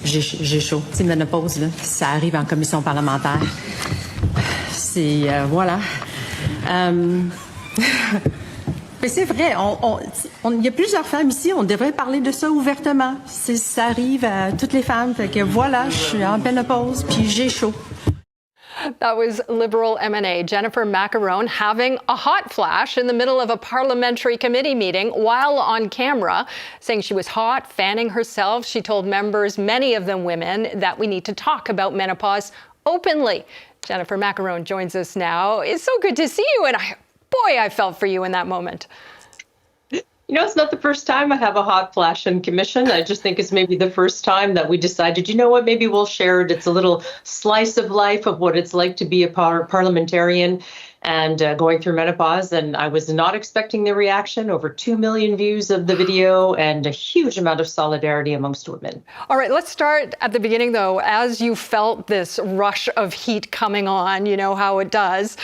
j'ai chaud. C'est menopause, là, ça arrive en commission parlementaire. C'est, voilà. Mais c'est vrai, il y a plusieurs femmes ici, on devrait parler de ça ouvertement. Ça arrive à toutes les femmes, fait que voilà, je suis en menopause, puis j'ai chaud. That was Liberal MNA Jennifer Maccarone having a hot flash in the middle of a parliamentary committee meeting while on camera, saying she was hot, fanning herself. She told members, many of them women, that we need to talk about menopause openly. Jennifer Maccarone joins us now. It's so good to see you, and boy, I felt for you in that moment. You know, it's not the first time I have a hot flash in commission. I just think it's maybe the first time that we decided, you know what, maybe we'll share it. It's a little slice of life of what it's like to be a parliamentarian and going through menopause. And I was not expecting the reaction. Over 2 million views of the video and a huge amount of solidarity amongst women. All right, let's start at the beginning, though. As you felt this rush of heat coming on, you know how it does,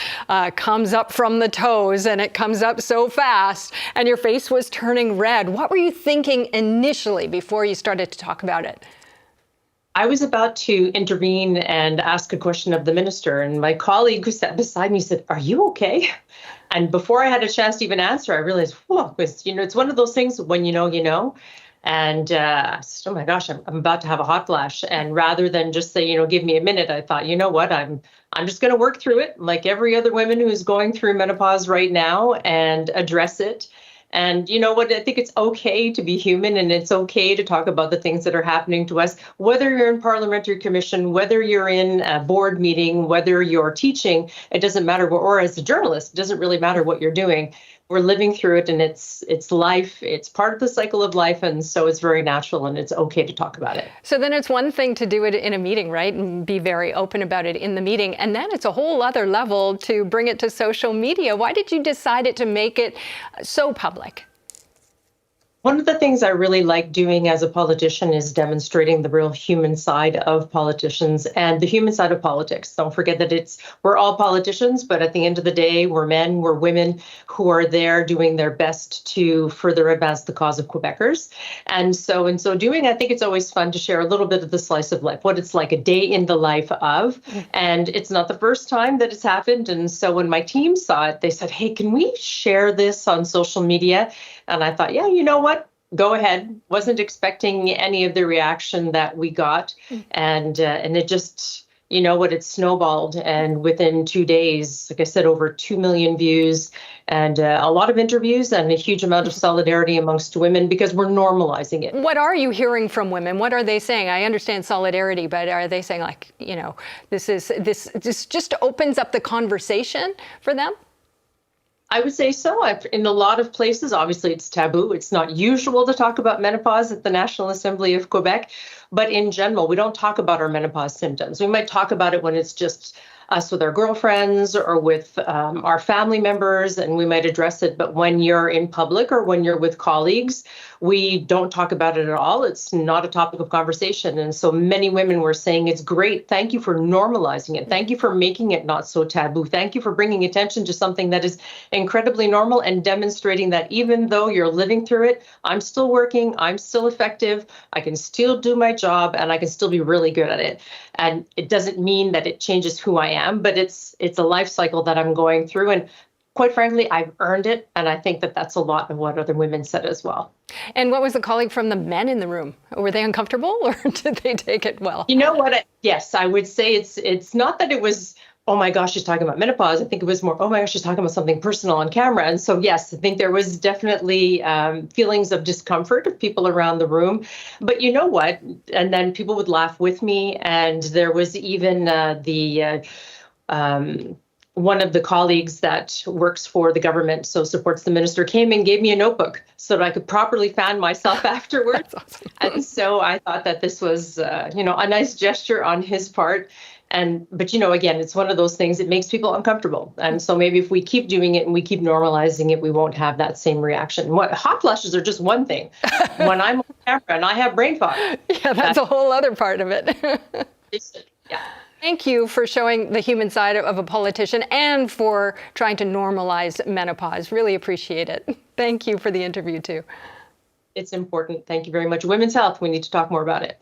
comes up from the toes and it comes up so fast and your face was turning red. What were you thinking initially before you started to talk about it? I was about to intervene and ask a question of the minister, and my colleague who sat beside me said, "Are you okay?" And before I had a chance to even answer, I realized, whoa, it's one of those things when you know, you know. And I said, oh my gosh, I'm about to have a hot flash. And rather than just say, give me a minute, I thought, you know what, I'm just going to work through it like every other woman who's going through menopause right now and address it. And you know what? I think it's okay to be human, and it's okay to talk about the things that are happening to us, whether you're in parliamentary commission, whether you're in a board meeting, whether you're teaching, it doesn't matter, or as a journalist, it doesn't really matter what you're doing. We're living through it, and it's life. It's part of the cycle of life, and so it's very natural, and it's okay to talk about it. So then it's one thing to do it in a meeting, right, and be very open about it in the meeting, and then it's a whole other level to bring it to social media. Why did you decide to make it so public? One of the things I really like doing as a politician is demonstrating the real human side of politicians and the human side of politics. Don't forget that we're all politicians, but at the end of the day, we're men, we're women who are there doing their best to further advance the cause of Quebecers. And so in so doing, I think it's always fun to share a little bit of the slice of life, what it's like a day in the life of. And it's not the first time that it's happened. And so when my team saw it, they said, hey, can we share this on social media? And I thought, yeah, you know what? Go ahead. Wasn't expecting any of the reaction that we got. And it just, you know what, it snowballed. And within 2 days, like I said, over 2 million views and a lot of interviews and a huge amount of solidarity amongst women because we're normalizing it. What are you hearing from women? What are they saying? I understand solidarity, but are they saying like, this just opens up the conversation for them? I would say so. In a lot of places, obviously it's taboo. It's not usual to talk about menopause at the National Assembly of Quebec. But in general, we don't talk about our menopause symptoms. We might talk about it when it's just us with our girlfriends or with our family members, and we might address it. But when you're in public or when you're with colleagues, we don't talk about it at all. It's not a topic of conversation. And so many women were saying, it's great. Thank you for normalizing it. Thank you for making it not so taboo. Thank you for bringing attention to something that is incredibly normal and demonstrating that even though you're living through it, I'm still working, I'm still effective, I can still do my job, and I can still be really good at it. And it doesn't mean that it changes who I am, but it's a life cycle that I'm going through. And quite frankly, I've earned it. And I think that that's a lot of what other women said as well. And what was the colleague from the men in the room? Were they uncomfortable or did they take it well? You know what? Yes, I would say it's not that it was, oh my gosh, she's talking about menopause. I think it was more, oh my gosh, she's talking about something personal on camera. And so, yes, I think there was definitely feelings of discomfort of people around the room. But you know what? And then people would laugh with me. And there was even one of the colleagues that works for the government, so supports the minister, came and gave me a notebook so that I could properly fan myself afterwards. That's awesome. And so I thought that this was, a nice gesture on his part. But again, it's one of those things, it makes people uncomfortable. And so maybe if we keep doing it and we keep normalizing it, we won't have that same reaction. Hot flashes are just one thing. When I'm on camera and I have brain fog. Yeah, that's a whole other part of it. Yeah. Thank you for showing the human side of a politician and for trying to normalize menopause. Really appreciate it. Thank you for the interview, too. It's important. Thank you very much. Women's health, we need to talk more about it.